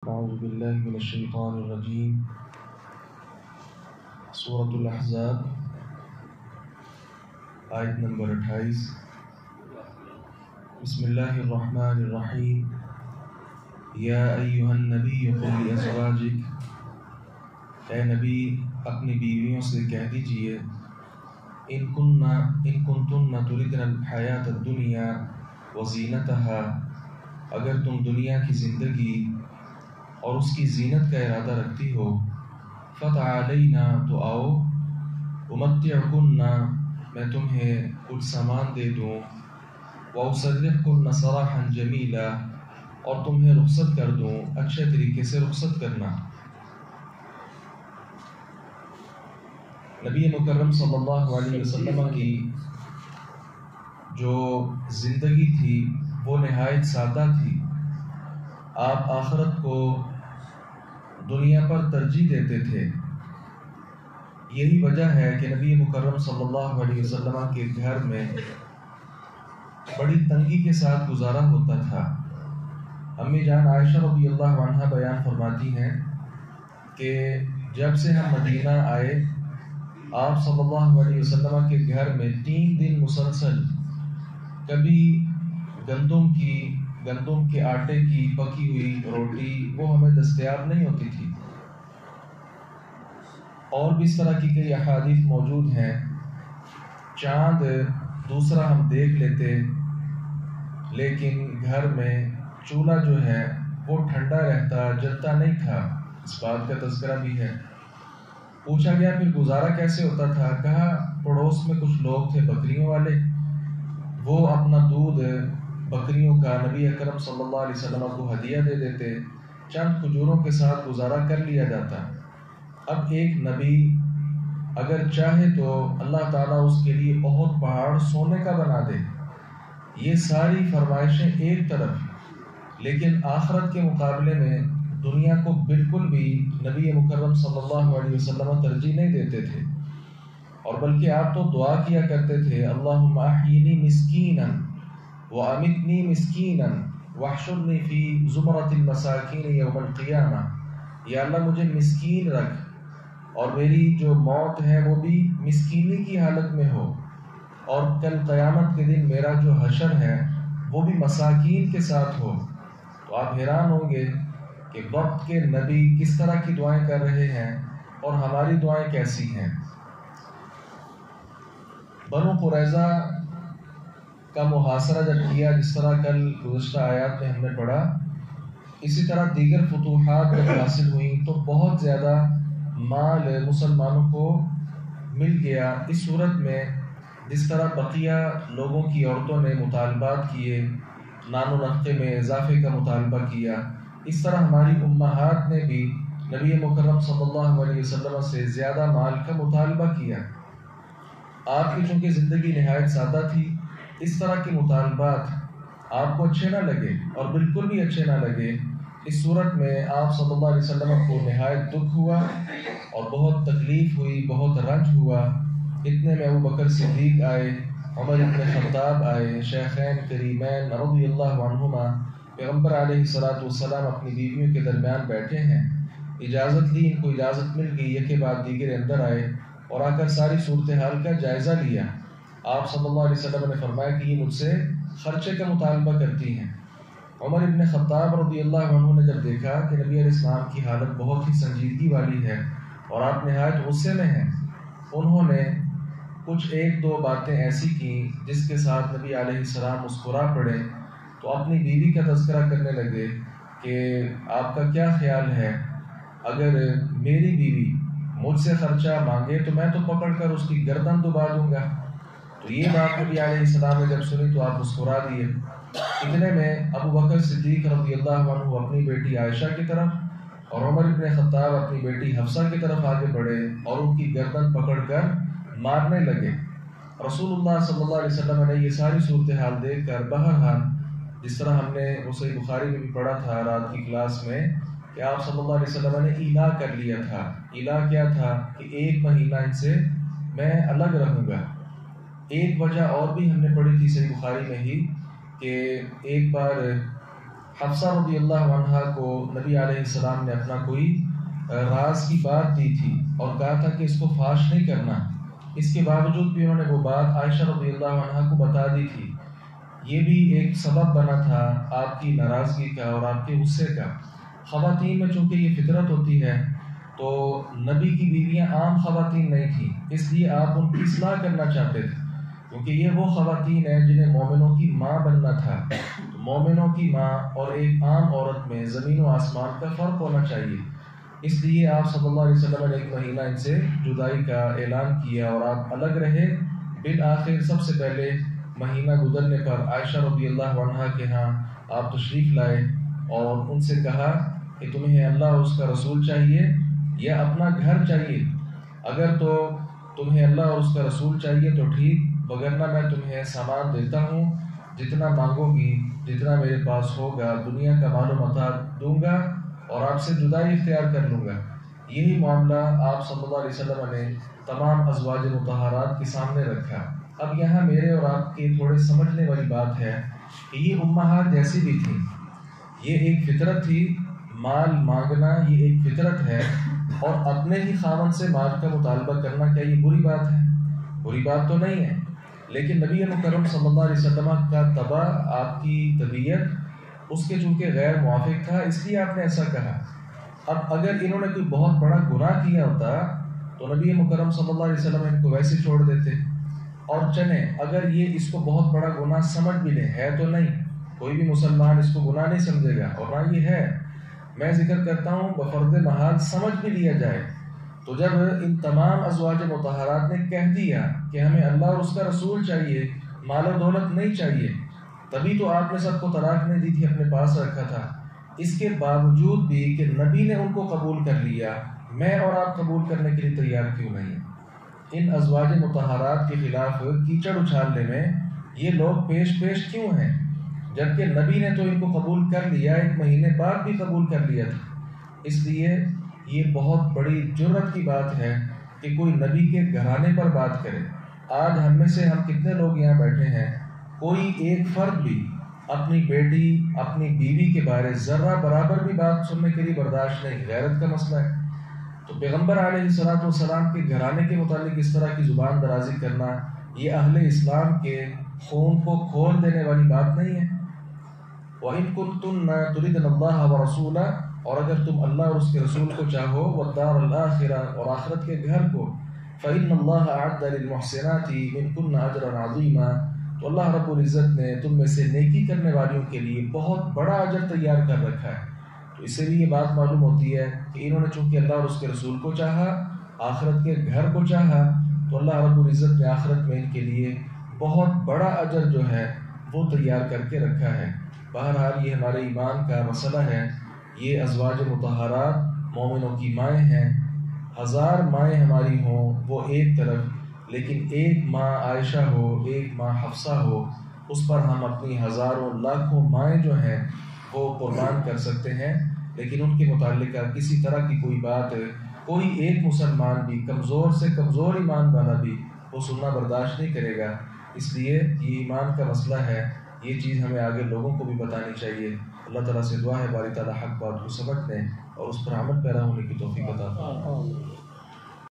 اعوذ باللہ من الشیطان الرجیم سورۃ الاحزاب آیت نمبر 28 بسم اللہ الرحمن الرحیم یا ایہا النبی قل لازواجک، اے نبی اپنی بیویوں سے کہہ دیجئے ان کنتن تردن الحیاۃ الدنیا وزینتها، اگر تم دنیا کی زندگی اور اس کی زینت کا ارادہ رکھتی ہو، فتعالینا تو آؤ، امتعکن میں تمہیں کچھ سامان دے دوں، واسرحکن سراحا جمیلا اور تمہیں رخصت کر دوں اچھے طریقے سے رخصت کرنا۔ نبی مکرم صلی اللہ علیہ وسلم کی جو زندگی تھی وہ نہایت سادہ تھی۔ آپ آخرت کو دنیا پر ترجیح دیتے تھے۔ یہی وجہ ہے کہ نبی مکرم صلی اللہ علیہ وسلم کے گھر میں بڑی تنگی کے ساتھ گزارا ہوتا تھا۔ امی جان عائشہ رضی اللہ عنہا بیان فرماتی ہیں کہ جب سے ہم مدینہ آئے، آپ صلی اللہ علیہ وسلم کے گھر میں 3 دن مسلسل کبھی گندم کے آٹے کی پکی ہوئی روٹی وہ ہمیں دستیاب نہیں ہوتی تھی، اور بھی اس طرح کی کئی احادیث موجود ہیں۔ چاند دوسرا ہم دیکھ لیتے، لیکن گھر میں چولہا جو ہے وہ ٹھنڈا رہتا، جلتا نہیں تھا، اس بات کا تذکرہ بھی ہے۔ پوچھا گیا پھر گزارا کیسے ہوتا تھا؟ کہا پڑوس میں کچھ لوگ تھے بکریوں والے، وہ اپنا دودھ بکریوں کا نبی اکرم صلی اللہ علیہ وسلم کو ہدیہ دے دیتے، چند کھجوروں کے ساتھ گزارا کر لیا جاتا۔ اب ایک نبی اگر چاہے تو اللہ تعالیٰ اس کے لیے بہت پہاڑ سونے کا بنا دے۔ یہ ساری فرمائشیں ایک طرف، لیکن آخرت کے مقابلے میں دنیا کو بالکل بھی نبی مکرم صلی اللہ علیہ وسلم ترجیح نہیں دیتے تھے، اور بلکہ آپ تو دعا کیا کرتے تھے اللہم احیینی مسکینا وَأَمِتْنِي مِسْكِينًا وَاحْشُرْنِي فِي زُمْرَةِ الْمَسَاكِينِ يَوْمَ الْقِيَامَةِ، یا اللہ مجھے مسکین رکھ اور میری جو موت ہے وہ بھی مسکینی کی حالت میں ہو، اور کل قیامت کے دن میرا جو حشر ہے وہ بھی مساکین کے ساتھ ہو۔ تو آپ حیران ہوں گے کہ وقت کے نبی کس طرح کی دعائیں کر رہے ہیں اور ہماری دعائیں کیسی ہیں۔ بنو قریظہ کا محاصرہ جب کیا، جس طرح کل گزشتہ آیات میں ہم نے پڑھا، اسی طرح دیگر فتوحات جب حاصل ہوئیں تو بہت زیادہ مال مسلمانوں کو مل گیا۔ اس صورت میں جس طرح بقیہ لوگوں کی عورتوں نے مطالبات کیے، نان و نفقے میں اضافے کا مطالبہ کیا، اس طرح ہماری امہات نے بھی نبی مکرم صلی اللہ علیہ وسلم سے زیادہ مال کا مطالبہ کیا۔ آپ کی چونکہ زندگی نہایت سادہ تھی، اس طرح کے مطالبات آپ کو اچھے نہ لگے اور بالکل بھی اچھے نہ لگے۔ اس صورت میں آپ صلی اللہ علیہ وسلم کو نہایت دکھ ہوا اور بہت تکلیف ہوئی، بہت رنج ہوا۔ اتنے میں ابو بکر صدیق آئے، عمر بن خطاب آئے، شیخین کریمین رضی اللہ عنہما، پیغمبر علیہ السلام اپنی بیویوں کے درمیان بیٹھے ہیں، اجازت لی، ان کو اجازت مل گئی، ایک کے بعد دیگر اندر آئے اور آ کر ساری صورتحال کا جائزہ لیا۔ آپ صلی اللہ علیہ وسلم نے فرمایا کہ یہ مجھ سے خرچے کا مطالبہ کرتی ہیں۔ عمر بن خطاب رضی اللہ عنہ نے جب دیکھا کہ نبی علیہ السلام کی حالت بہت ہی سنجیدگی والی ہے اور آپ نہایت غصے میں ہیں، انہوں نے کچھ 1-2 باتیں ایسی کی جس کے ساتھ نبی علیہ السلام مسکرا پڑے، تو اپنی بیوی کا تذکرہ کرنے لگے کہ آپ کا کیا خیال ہے، اگر میری بیوی مجھ سے خرچہ مانگے تو میں تو پکڑ کر اس کی گردن دبا دوں گا۔ تو یہ بات نبی علیہ السلام نے جب سنی تو آپ مسکرا دیے۔ اتنے میں ابو بکر صدیق رضی اللہ عنہ اپنی بیٹی عائشہ کی طرف اور عمر بن خطاب اپنی بیٹی حفصہ کی طرف آگے بڑھے اور ان کی گردن پکڑ کر مارنے لگے۔ رسول اللہ صلی اللہ علیہ وسلم نے یہ ساری صورتحال دیکھ کر، بہرحال جس طرح ہم نے وہ صحیح بخاری میں بھی پڑھا تھا رات کی کلاس میں، کہ آپ صلی اللہ علیہ وسلم نے ایلا کر لیا تھا۔ ایلا کیا تھا کہ 1 مہینہ ان سے میں الگ رہوں گا۔ ایک وجہ اور بھی ہم نے پڑھی تھی صحیح بخاری میں ہی، کہ ایک بار حفصہ رضی اللہ عنہا کو نبی علیہ السلام نے اپنا کوئی راز کی بات دی تھی اور کہا تھا کہ اس کو فاش نہیں کرنا، اس کے باوجود بھی انہوں نے وہ بات عائشہ رضی اللہ عنہا کو بتا دی تھی۔ یہ بھی ایک سبب بنا تھا آپ کی ناراضگی کا اور آپ کے غصے کا۔ خواتین میں چونکہ یہ فطرت ہوتی ہے تو نبی کی بیویاں عام خواتین نہیں تھیں، اس لیے آپ ان کی اصلاح کرنا چاہتے تھے، کیونکہ یہ وہ خواتین ہیں جنہیں مومنوں کی ماں بننا تھا۔ مومنوں کی ماں اور ایک عام عورت میں زمین و آسمان کا فرق ہونا چاہیے، اس لیے آپ صلی اللہ علیہ وسلم نے ایک مہینہ ان سے جدائی کا اعلان کیا اور آپ الگ رہے۔ بالآخر سب سے پہلے مہینہ گزرنے پر عائشہ رضی اللہ عنہا کے ہاں آپ تشریف لائے اور ان سے کہا کہ تمہیں اللہ اور اس کا رسول چاہیے یا اپنا گھر چاہیے؟ اگر تو تمہیں اللہ اور اس کا رسول چاہیے تو ٹھیک، وگرنہ میں تمہیں سامان دیتا ہوں، جتنا مانگو گی، جتنا میرے پاس ہوگا، دنیا کا مال و متاع دوں گا اور آپ سے جدائی اختیار کر لوں گا۔ یہی معاملہ آپ صلی اللہ علیہ وسلم نے تمام ازواج مطہرات کے سامنے رکھا۔ اب یہاں میرے اور آپ کے تھوڑے سمجھنے والی بات ہے کہ یہ امہات جیسی بھی تھیں، یہ ایک فطرت تھی، مال مانگنا یہ ایک فطرت ہے، اور اپنے ہی خاوند سے مال کا مطالبہ کرنا کیا یہ بری بات ہے؟ بری بات تو نہیں ہے، لیکن نبی مکرم صلی اللہ علیہ وسلم کا طبع، آپ کی طبیعت اس کے چونکہ غیر موافق تھا، اس لیے آپ نے ایسا کہا۔ اب اگر انہوں نے کوئی بہت بڑا گناہ کیا ہوتا تو نبی مکرم صلی اللہ علیہ وسلم ان کو ویسے چھوڑ دیتے، اور چلیں اگر یہ اس کو بہت بڑا گناہ سمجھ بھی لیں، ہے تو نہیں، کوئی بھی مسلمان اس کو گناہ نہیں سمجھے گا، اور نہ یہ ہے، میں ذکر کرتا ہوں بفرض محال سمجھ بھی لیا جائے، تو جب ان تمام ازواج مطہرات نے کہہ دیا کہ ہمیں اللہ اور اس کا رسول چاہیے، مال و دولت نہیں چاہیے، تبھی تو آپ نے سب کو طلاق نہیں دی تھی، اپنے پاس رکھا تھا۔ اس کے باوجود بھی کہ نبی نے ان کو قبول کر لیا، میں اور آپ قبول کرنے کے لیے تیار کیوں نہیں؟ ان ازواج مطہرات کے خلاف کیچڑ اچھالنے میں یہ لوگ پیش کیوں ہیں، جبکہ نبی نے تو ان کو قبول کر لیا، ایک مہینے بعد بھی قبول کر لیا تھا۔ اس لیے یہ بہت بڑی جرأت کی بات ہے کہ کوئی نبی کے گھرانے پر بات کرے۔ آج ہم میں سے ہم کتنے لوگ یہاں بیٹھے ہیں، کوئی ایک فرد بھی اپنی بیٹی، اپنی بیوی کے بارے ذرہ برابر بھی بات سننے کے لیے برداشت نہیں، غیرت کا مسئلہ ہے۔ تو پیغمبر علیہ السلام کے گھرانے کے متعلق اس طرح کی زبان درازی کرنا، یہ اہل اسلام کے خون کو کھول دینے والی بات نہیں ہے۔ وَإِن كُنتُنَّ تُرِدْنَ اللَّهَ وَرَسُولَهُ، اور اگر تم اللہ اور اس کے رسول کو چاہو، وَالدَّارَ الْآخِرَةَ، اور آخرت کے گھر کو، فَإِنَّ اللَّهَ أَعَدَّ لِلْمُحْسِنَاتِ مِنْكُنَّ أَجْرًا عَظِيمًا، تو اللہ رب العزت نے تم میں سے نیکی کرنے والیوں کے لیے بہت بڑا اجر تیار کر رکھا ہے۔ تو اس سے بھی یہ بات معلوم ہوتی ہے کہ انہوں نے چونکہ اللہ اور اس کے رسول کو چاہا، آخرت کے گھر کو چاہا، تو اللہ رب العزت نے آخرت میں ان کے لیے بہت بڑا اجر جو ہے وہ تیار کر کے رکھا ہے۔ بہرحال یہ ہمارے ایمان کا مسئلہ ہے، یہ ازواج مطہرات مومنوں کی مائیں ہیں، 1000 مائیں ہماری ہوں وہ ایک طرف، لیکن ایک ماں عائشہ ہو، ایک ماں حفصہ ہو، اس پر ہم اپنی ہزاروں لاکھوں مائیں جو ہیں وہ قربان کر سکتے ہیں، لیکن ان کے متعلقہ کسی طرح کی کوئی بات کوئی ایک مسلمان بھی، کمزور سے کمزور ایمان والا بھی، وہ سننا برداشت نہیں کرے گا۔ اس لیے یہ ایمان کا مسئلہ ہے، یہ چیز ہمیں آگے لوگوں کو بھی بتانی چاہیے۔ اللہ تعالیٰ سے دعا ہے باری تعالیٰ حق بات کو سمجھنے اور اس پر عمل پیرا ہونے کی توفیق عطا فرمائے۔